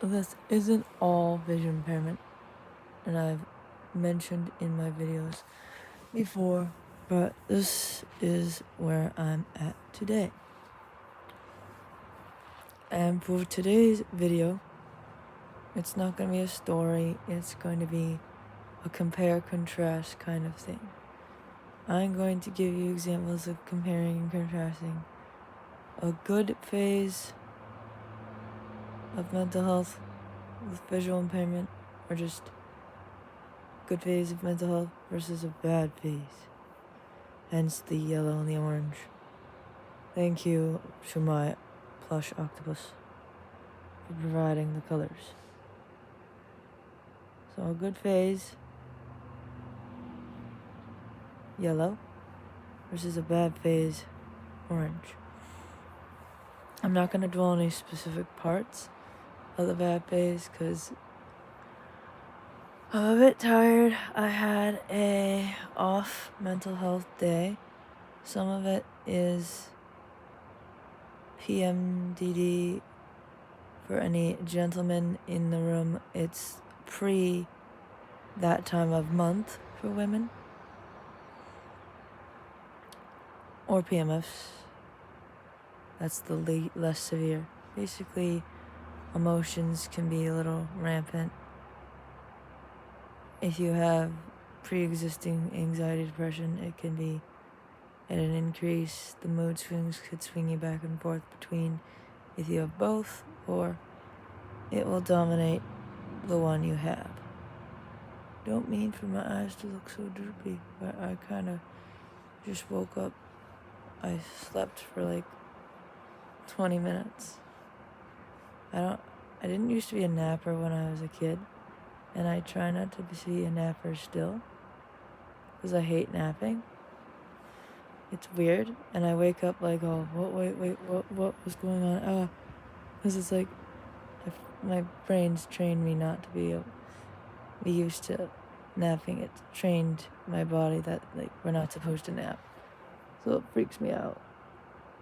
this isn't all vision impairment, and I've mentioned in my videos before, but this is where I'm at today. And for today's video, it's not going to be a story, it's going to be a compare-contrast kind of thing. I'm going to give you examples of comparing and contrasting a good phase of mental health with visual impairment, or just good phase of mental health versus a bad phase. Hence the yellow and the orange. Thank you to my plush octopus for providing the colors. So a good phase, yellow, versus a bad phase, orange. I'm not going to dwell on any specific parts of the bad phase because I'm a bit tired. I had a off mental health day. Some of it is PMDD. For any gentlemen in the room, it's pre that time of month for women. Or PMS. That's the less severe. Basically, emotions can be a little rampant. If you have pre-existing anxiety, depression, it can be at an increase. The mood swings could swing you back and forth between if you have both, or it will dominate the one you have. Don't mean for my eyes to look so droopy, but I kind of just woke up. I slept for like 20 minutes. I didn't used to be a napper when I was a kid, and I try not to be a napper still, because I hate napping. It's weird, and I wake up like, oh, what was going on? Because it's like, my brain's trained me not to be used to napping. It's trained my body that, like, we're not supposed to nap. So it freaks me out.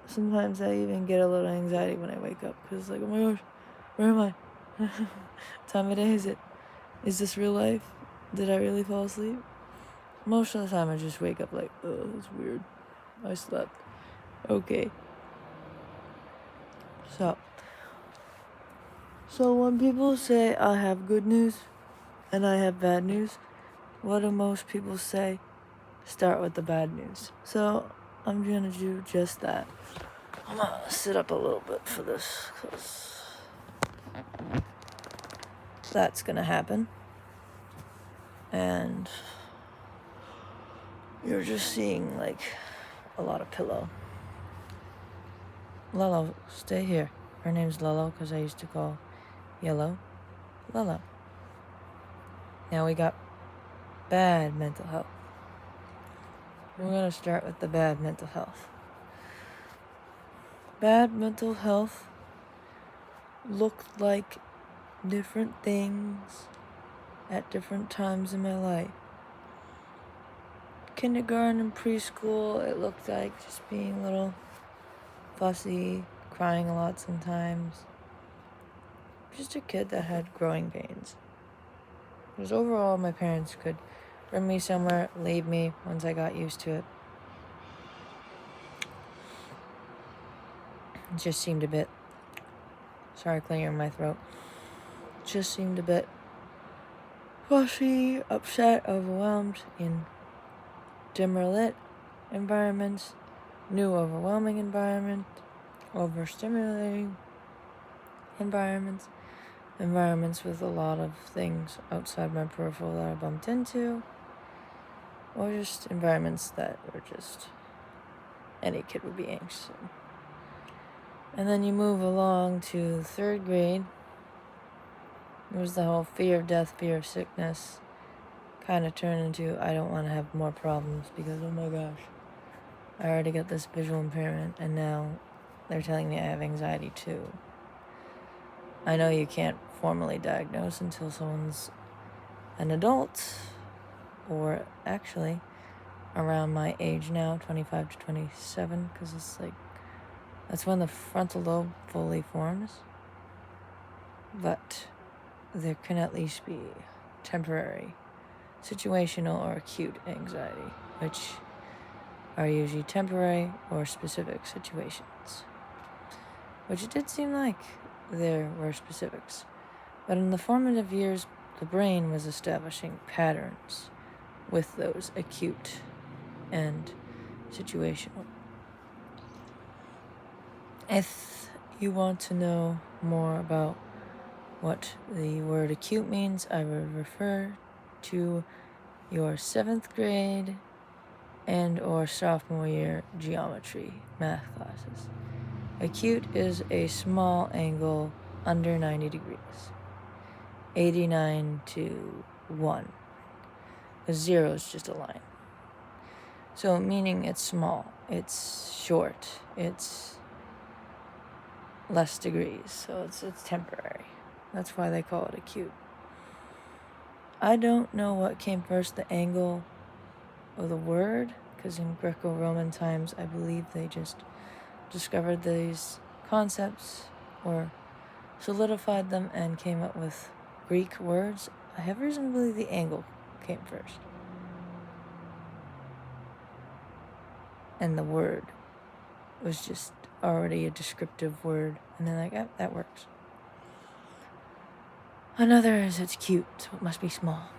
Sometimes I even get a little anxiety when I wake up, because it's like, oh my gosh, where am I? What time of day is it? Is this real life? Did I really fall asleep? Most of the time I just wake up like, oh, that's weird. I slept. Okay. So when people say I have good news and I have bad news, what do most people say? Start with the bad news. So I'm gonna do just that. I'm gonna sit up a little bit for this, because that's gonna happen. And you're just seeing like a lot of pillow. Lolo, stay here. Her name's Lolo because I used to call Yellow Lolo. Now we got bad mental health. We're gonna start with the bad mental health. Bad mental health looked like different things at different times in my life. Kindergarten and preschool, it looked like just being a little fussy, crying a lot sometimes. Just a kid that had growing pains. Because overall, my parents could bring me somewhere, leave me once I got used to it. It just seemed a bit, sorry, clearing my throat. Just seemed a bit fussy, upset, overwhelmed in dimmer lit environments, new overwhelming environment, overstimulating environments with a lot of things outside my peripheral that I bumped into, or just environments that were just any kid would be anxious in. And then you move along to 3rd grade. It was the whole fear of death, fear of sickness, kind of turned into I don't want to have more problems because, oh my gosh, I already got this visual impairment and now they're telling me I have anxiety too. I know you can't formally diagnose until someone's an adult, or actually around my age now, 25 to 27, because it's like, that's when the frontal lobe fully forms. But there can at least be temporary, situational, or acute anxiety, which are usually temporary or specific situations. Which it did seem like there were specifics. But in the formative years, the brain was establishing patterns with those acute and situational. If you want to know more about what the word acute means, I would refer to your 7th grade and or sophomore year geometry math classes. Acute is a small angle under 90 degrees. 89 to 1. The 0 is just a line. So meaning it's small, it's short, it's less degrees, so it's temporary. That's why they call it acute. I don't know what came first, the angle or the word, because in Greco-Roman times, I believe they just discovered these concepts or solidified them and came up with Greek words. I have reason to believe the angle came first. And the word was just already a descriptive word. And they're like, oh, that works. Another is it's cute, so it must be small.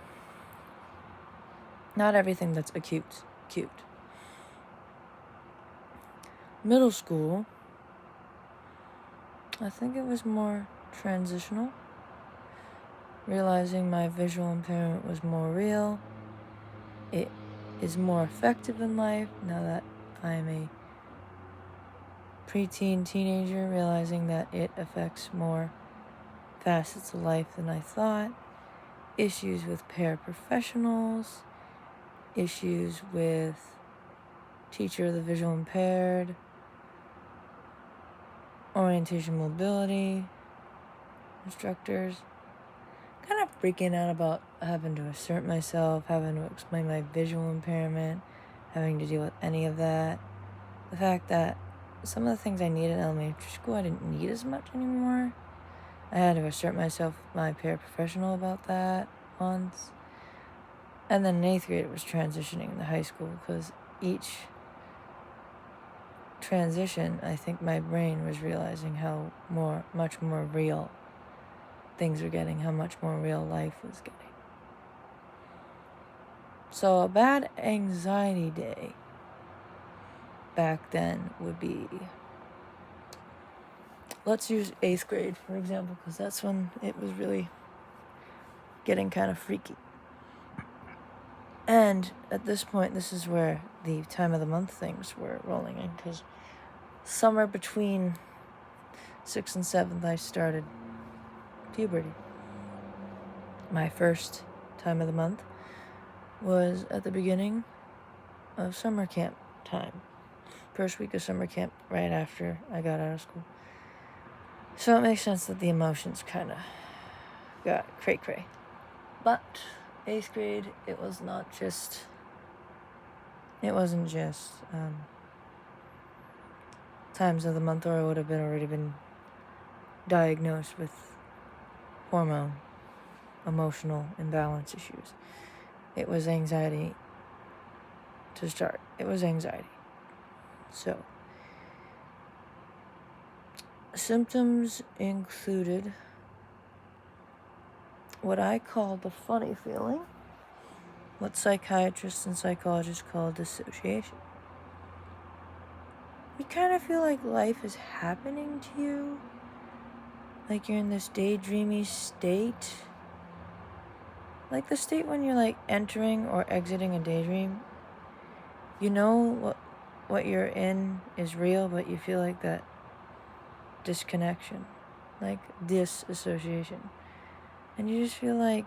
Not everything that's acute, cute. Middle school, I think it was more transitional. Realizing my visual impairment was more real. It is more effective in life now that I'm a preteen teenager, realizing that it affects more facets of life than I thought. Issues with paraprofessionals, issues with teacher of the visual impaired, orientation mobility instructors. Kind of freaking out about having to assert myself, having to explain my visual impairment, having to deal with any of that. The fact that some of the things I needed in elementary school, I didn't need as much anymore. I had to assert myself with my paraprofessional about that once. And then in 8th grade, it was transitioning into high school, because each transition, I think my brain was realizing how much more real things were getting, how much more real life was getting. So a bad anxiety day back then would be, let's use 8th grade, for example, because that's when it was really getting kind of freaky. And at this point, this is where the time of the month things were rolling in, because somewhere between 6th and 7th, I started puberty. My first time of the month was at the beginning of summer camp time. First week of summer camp, right after I got out of school. So it makes sense that the emotions kind of got cray-cray. But 8th grade, it wasn't just times of the month, or I would have already been diagnosed with hormone, emotional imbalance issues. It was anxiety to start. It was anxiety. So, symptoms included what I call the funny feeling, what psychiatrists and psychologists call dissociation. You kind of feel like life is happening to you, like you're in this daydreamy state, like the state when you're like entering or exiting a daydream. You know what you're in is real, but you feel like that disconnection, like disassociation. And you just feel like,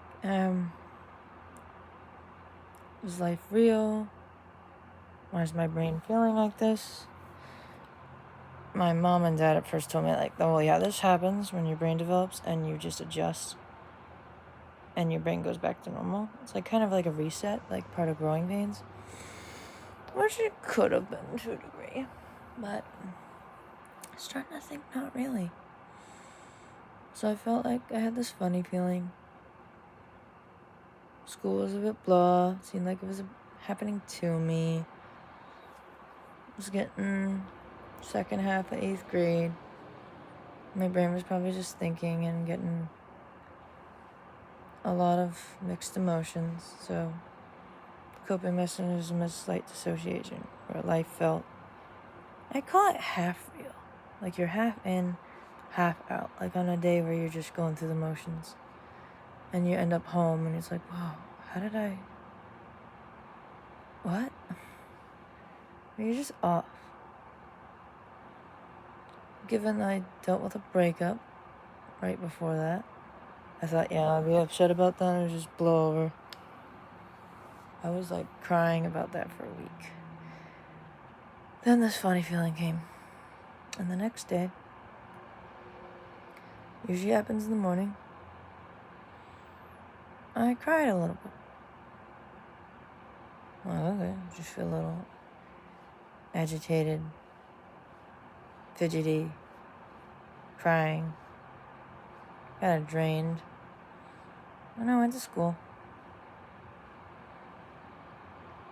is life real? Why is my brain feeling like this? My mom and dad at first told me, like, oh, yeah, this happens when your brain develops and you just adjust and your brain goes back to normal. It's like kind of like a reset, like part of growing pains. Which it could have been to a degree. But I'm starting to think not really. So I felt like I had this funny feeling. School was a bit blah. Seemed like it was happening to me. I was getting second half of 8th grade. My brain was probably just thinking and getting a lot of mixed emotions. So coping mechanism is slight dissociation, where life felt, I call it half real. Like you're half in, half out. Like on a day where you're just going through the motions. And you end up home and it's like, whoa, how did I... What? You're just off. Given I dealt with a breakup right before that, I thought, yeah, I'll be upset about that and just blow over. I was like crying about that for a week. Then this funny feeling came. And the next day, usually happens in the morning, I cried a little bit. Well, okay, just feel a little agitated, fidgety, crying, kind of drained. And I went to school.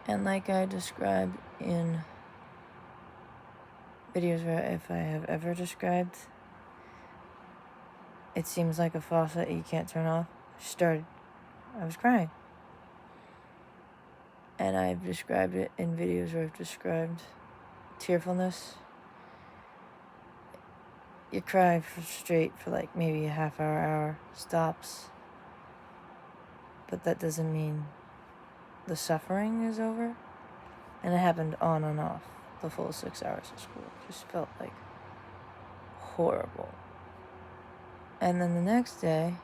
And like I described in videos where if I have ever described, it seems like a faucet you can't turn off. I was crying. And I've described it in videos where I've described tearfulness. You cry straight for like maybe a half hour, stops. But that doesn't mean the suffering is over. And it happened on and off the full 6 hours of school. It just felt like horrible. And then the next day,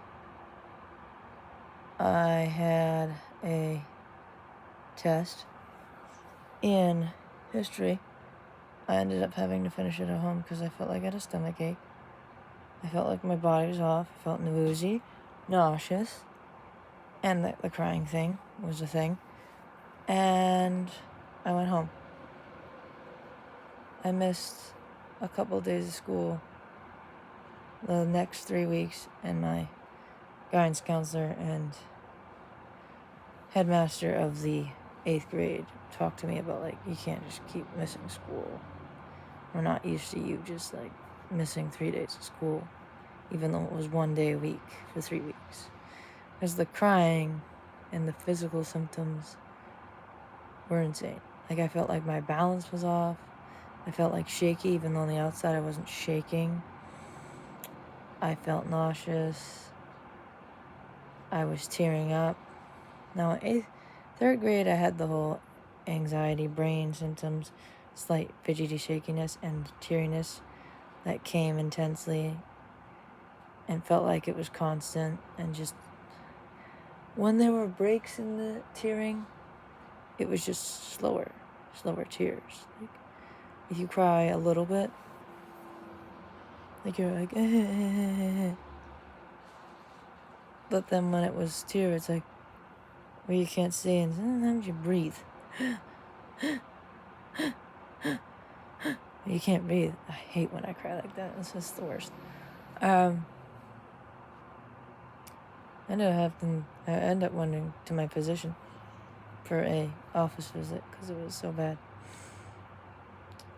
I had a test in history. I ended up having to finish it at home because I felt like I had a stomach ache. I felt like my body was off. I felt woozy, nauseous, and the crying thing was a thing. And I went home. I missed a couple of days of school the next 3 weeks, and my guidance counselor and headmaster of the 8th grade talked to me about, like, you can't just keep missing school. We're not used to you just, like, missing 3 days of school, even though it was 1 day a week for 3 weeks. Because the crying and the physical symptoms were insane. Like, I felt like my balance was off. I felt like shaky, even though on the outside I wasn't shaking. I felt nauseous. I was tearing up. Now, in 3rd grade, I had the whole anxiety, brain symptoms, slight fidgety shakiness, and teariness that came intensely and felt like it was constant. And just when there were breaks in the tearing, it was just slower tears. Like, if you cry a little bit, like you're like, but then when it was tear, it's like, where you can't see, and sometimes you breathe. You can't breathe. I hate when I cry like that. It's just the worst. I ended up wondering to my physician for a office visit because it was so bad.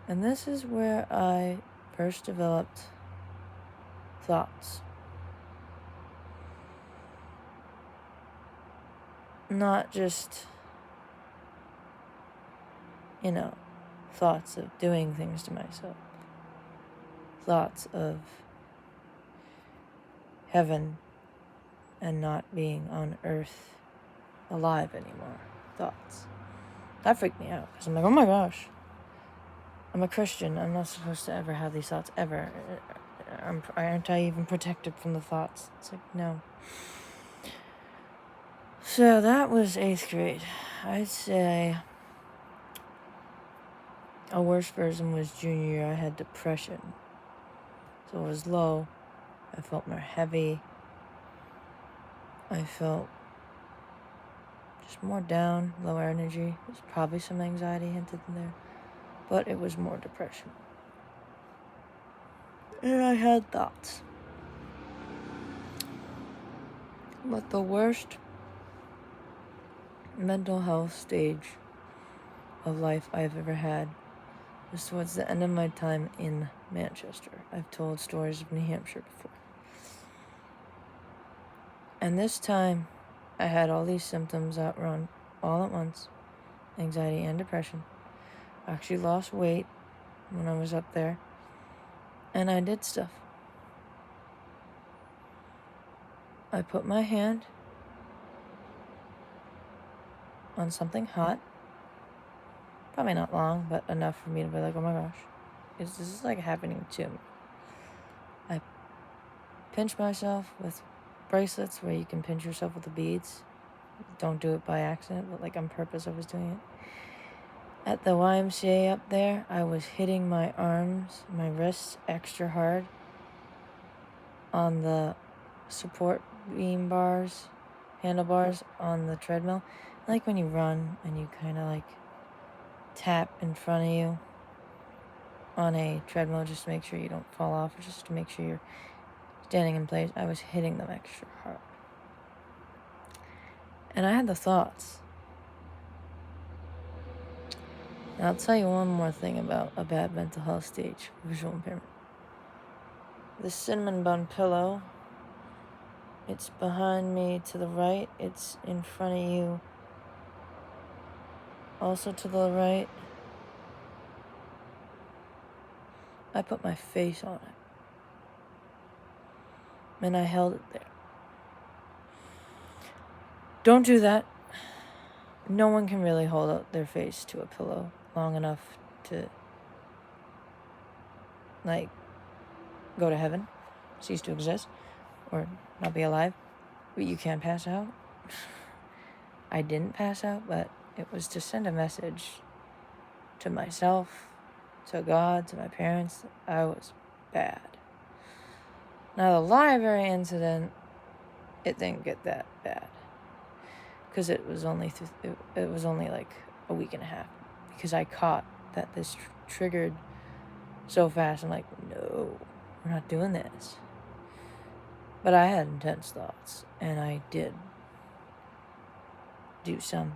And this is where I first developed thoughts. Not just, thoughts of doing things to myself. Thoughts of heaven and not being on earth alive anymore. Thoughts. That freaked me out because I'm like, oh my gosh. I'm a Christian. I'm not supposed to ever have these thoughts ever. Aren't I even protected from the thoughts? It's like, no. So that was 8th grade. I'd say a worse version was junior year. I had depression. So it was low. I felt more heavy. I felt just more down, lower energy. There's probably some anxiety hinted in there. But it was more depression. And I had thoughts. But the worst mental health stage of life I've ever had was towards the end of my time in Manchester. I've told stories of New Hampshire before. And this time, I had all these symptoms that run all at once, anxiety and depression. I actually lost weight when I was up there, and I did stuff. I put my hand on something hot, probably not long, but enough for me to be like, oh my gosh, this is like happening to me. I pinched myself with bracelets where you can pinch yourself with the beads. Don't do it by accident, but like on purpose I was doing it. At the YMCA up there, I was hitting my arms, my wrists extra hard on the support beam bars, handlebars on the treadmill. Like when you run and you kind of like tap in front of you on a treadmill just to make sure you don't fall off, or just to make sure you're standing in place. I was hitting them extra hard. And I had the thoughts. Now, I'll tell you one more thing about a bad mental health stage, visual impairment. This cinnamon bun pillow, it's behind me to the right, it's in front of you, also to the right. I put my face on it, and I held it there. Don't do that. No one can really hold out their face to a pillow long enough to, like, go to heaven, cease to exist, or not be alive. But you can pass out. I didn't pass out, but it was to send a message to myself, to God, to my parents. I was bad. Now, the library incident, it didn't get that bad, because it was only like a week and a half, because I caught that this triggered so fast. I'm like, no, we're not doing this. But I had intense thoughts, and I did do some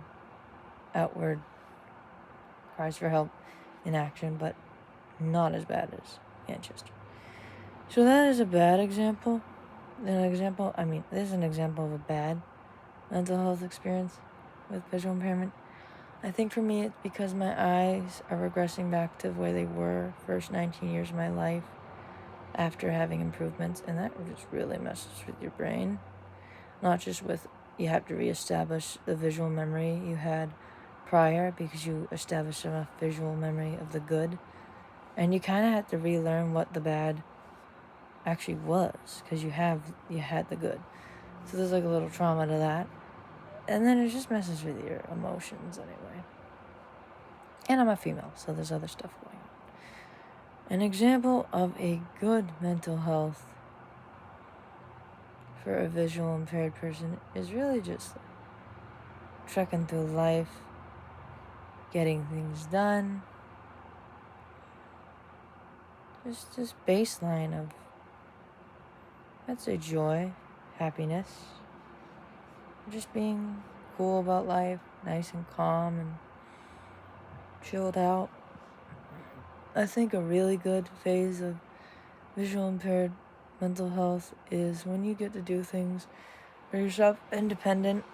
outward cries for help in action, but not as bad as Manchester. So that is a bad example. This is an example of a bad mental health experience with visual impairment. I think for me, it's because my eyes are regressing back to the way they were first 19 years of my life after having improvements, and that just really messes with your brain. Not just with, you have to reestablish the visual memory you had prior, because you established enough visual memory of the good, and you kind of had to relearn what the bad actually was, because you had the good. So there's like a little trauma to that, and then it just messes with your emotions anyway. And I'm a female, so there's other stuff going on. An example of a good mental health for a visual impaired person is really just trekking through life, getting things done. Just baseline of, I'd say, joy, happiness, just being cool about life, nice and calm and chilled out. I think a really good phase of visual impaired mental health is when you get to do things for yourself, independent,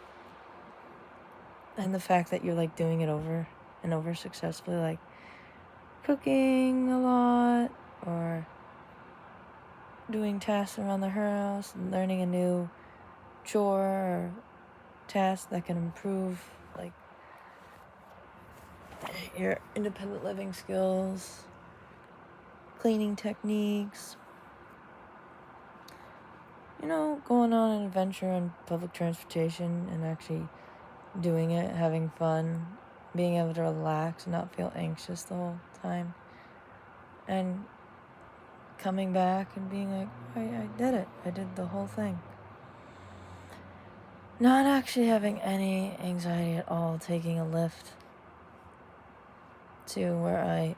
and the fact that you're like doing it over and over successfully, like cooking a lot, or doing tasks around the house, and learning a new chore or task that can improve like your independent living skills, cleaning techniques, going on an adventure on public transportation and actually doing it, having fun, being able to relax and not feel anxious the whole time, and coming back and being like, I did it. I did the whole thing. Not actually having any anxiety at all, taking a lift to where I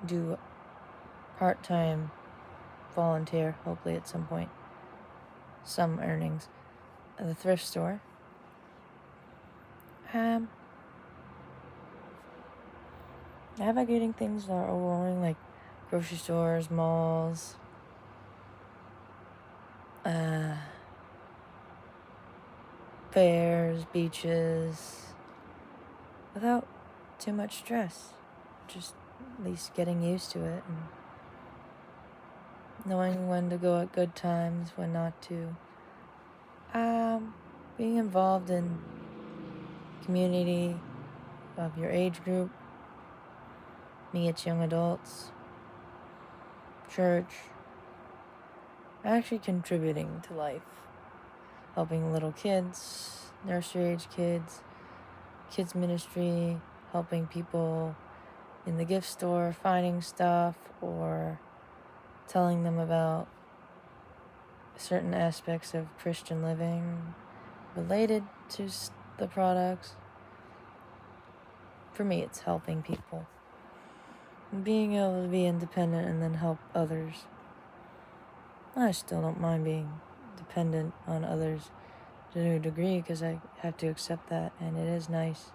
do part-time volunteer, hopefully at some point, some earnings at the thrift store. Navigating things that are overwhelming, like grocery stores, malls, fairs, beaches, without too much stress. Just at least getting used to it and knowing when to go at good times, when not to. Being involved in community of your age group, me, it's young adults, church, actually contributing to life, helping little kids, nursery age kids, kids ministry, helping people in the gift store, finding stuff, or telling them about certain aspects of Christian living related to the products. For me, it's helping people. And being able to be independent and then help others. I still don't mind being dependent on others to a degree because I have to accept that, and it is nice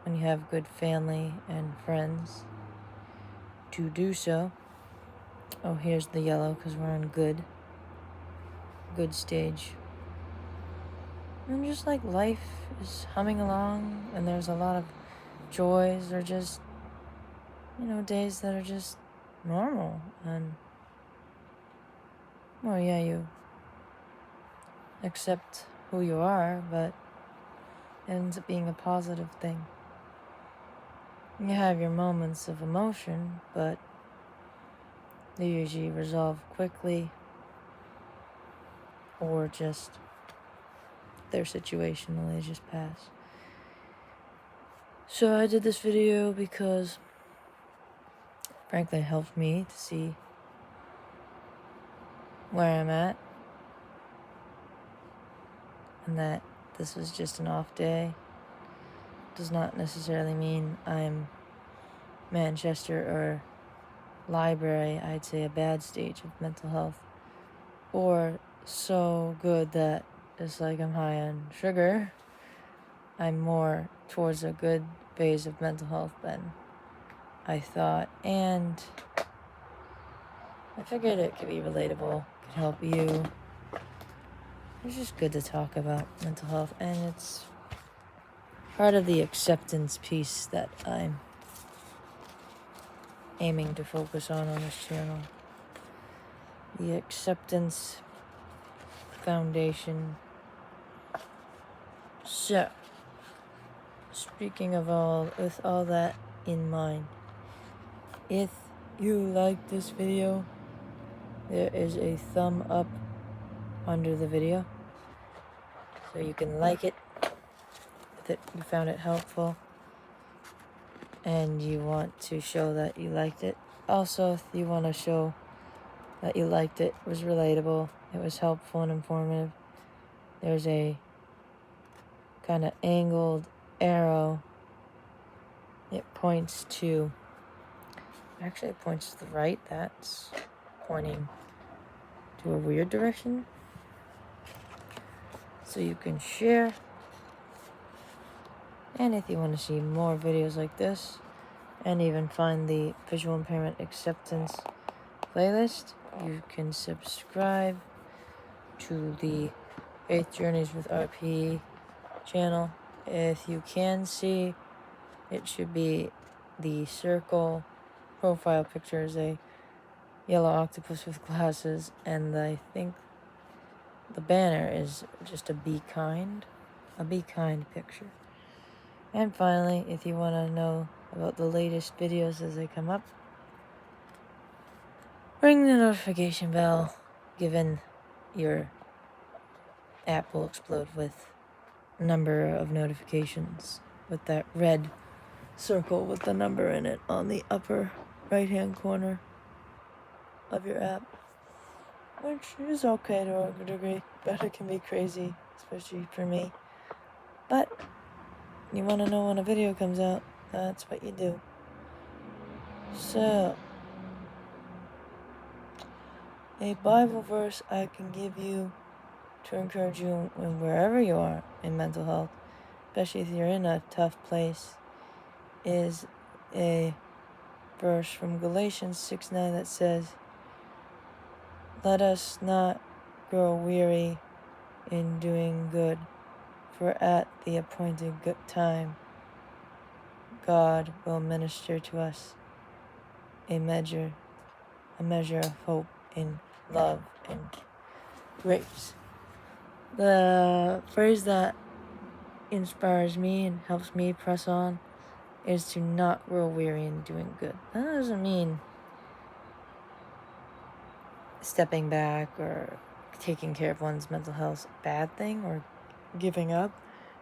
when you have good family and friends to do so. Oh, here's the yellow because we're on good stage. And just like life is humming along and there's a lot of joys or just, days that are just normal. And, well, yeah, you accept who you are, but it ends up being a positive thing. You have your moments of emotion, but they usually resolve quickly or just they're situational, they just pass. So I did this video because frankly it helped me to see where I'm at and that this was just an off day. Does not necessarily mean I'm Manchester or library, I'd say a bad stage of mental health, or so good that it's like I'm high on sugar. I'm more towards a good phase of mental health than I thought, and I figured it could be relatable, could help you. It's just good to talk about mental health, and it's part of the acceptance piece that I'm aiming to focus on this channel. The acceptance foundation. So, speaking of with all that in mind, if you like this video, there is a thumb up under the video, so you can like it if you found it helpful and you want to show that you liked it. Also, if you want to show that you liked it, was relatable, it was helpful and informative, there's a kind of angled arrow. It points to the right. That's pointing to a weird direction. So you can share. And if you want to see more videos like this, and even find the Visual Impairment Acceptance playlist, you can subscribe to the Faith Journeys with RP channel. If you can see, it should be the circle profile picture is a yellow octopus with glasses, and I think the banner is just a be kind picture. And finally, if you want to know about the latest videos as they come up, ring the notification bell, given your app will explode with a number of notifications with that red circle with the number in it on the upper right hand corner of your app, which is okay to a degree, but it can be crazy, especially for me. But you want to know when a video comes out, that's what you do. So, a Bible verse I can give you to encourage you in wherever you are in mental health, especially if you're in a tough place, is a verse from Galatians 6:9 that says, "Let us not grow weary in doing good, for at the appointed time God will minister to us a measure of hope in love and grace." The phrase that inspires me and helps me press on is to not grow weary in doing good. That doesn't mean stepping back or taking care of one's mental health a bad thing or giving up.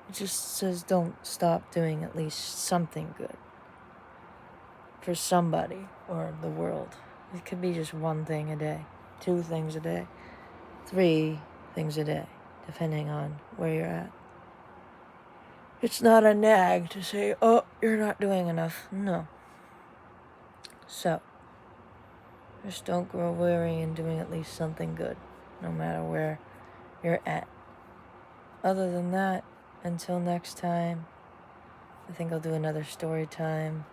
It just says don't stop doing at least something good for somebody or the world. It could be just one thing a day, 2 things a day, 3 things a day, depending on where you're at. It's not a nag to say, oh, you're not doing enough. No. So, just don't grow weary in doing at least something good, no matter where you're at. Other than that, until next time, I think I'll do another story time.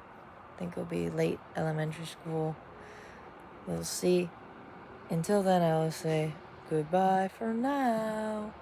I think it'll be late elementary school. We'll see. Until then, I will say goodbye for now.